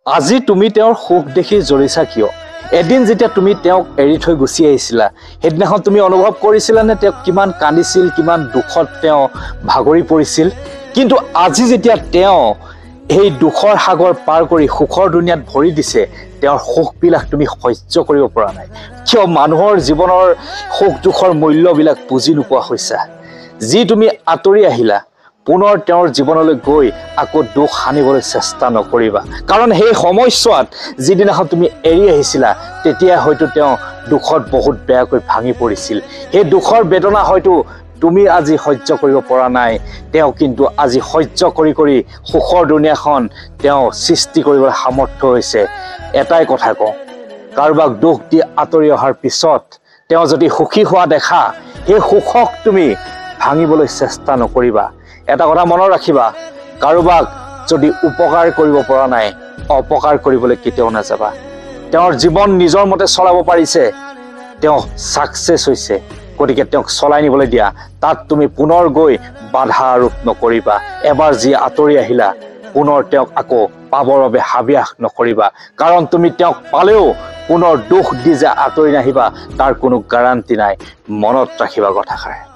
আজি তুমি তেওঁৰ সুখ দেখি জ্বলিছা কিয়? এদিন যেতিয়া তুমি তেওঁক এৰি থৈ গুচি আহিছিলা, সেইদিনাখন তুমি অনুভৱ কৰিছিলানে তেওঁক কিমান কান্দিছিল, কিমান দুখত তেওঁ ভাগৰি পৰিছিল? কিন্তু আজি যেতিয়া তেওঁ এই দুখৰ সাগৰ পাৰ কৰি সুখৰ দুনিয়াত ভৰি দিছে, তেওঁৰ সুখবিলাক তুমি সহ্য কৰিব পৰা নাই। কিয়? মানুহৰ জীৱনৰ সুখ দুখৰ মূল্যবিলাক বুজি নোপোৱা হৈছা। যি তুমি আঁতৰি আহিলা, পুনৰ তেওঁৰ জীৱনলৈ গৈ আকৌ দুখ সানিবলৈ চেষ্টা নকৰিবা। কাৰণ সেই সময়ছোৱাত যিদিনাখন তুমি এৰি আহিছিলা, তেতিয়া হয়তো তেওঁ দুখত বহুত বেয়াকৈ ভাঙি পৰিছিল। সেই দুখৰ বেদনা হয়তো তুমি আজি সহ্য কৰিব পৰা নাই। তেওঁ কিন্তু আজি সহ্য কৰি কৰি সুখৰ দুনিয়াখন তেওঁ সৃষ্টি কৰিবলৈ সামৰ্থ্য হৈছে। এটাই কথা কওঁ, কাৰোবাক দুখ দি আঁতৰি অহাৰ পিছত তেওঁ যদি সুখী হোৱা দেখা, সেই সুখক তুমি ভাঙিবলৈ চেষ্টা নকৰিবা। এটা কথা মনত ৰাখিবা, কাৰোবাক যদি উপকাৰ কৰিব পৰা নাই, অপকাৰ কৰিবলৈ কেতিয়াও নাযাবা। তেওঁৰ জীৱন নিজৰ মতে চলাব পাৰিছে, তেওঁ ছাকচেছ হৈছে, গতিকে তেওঁক চলাই নিবলৈ দিয়া। তাত তুমি পুনৰ গৈ বাধা আৰোপ নকৰিবা। এবাৰ যি আঁতৰি আহিলা, পুনৰ তেওঁক আকৌ পাবৰ বাবে হাবিয়াস নকৰিবা। কাৰণ তুমি তেওঁক পালেও পুনৰ দুখ দি যে আঁতৰি নাহিবা, তাৰ কোনো গেৰাণ্টি নাই। মনত ৰাখিবা কথাষাৰ।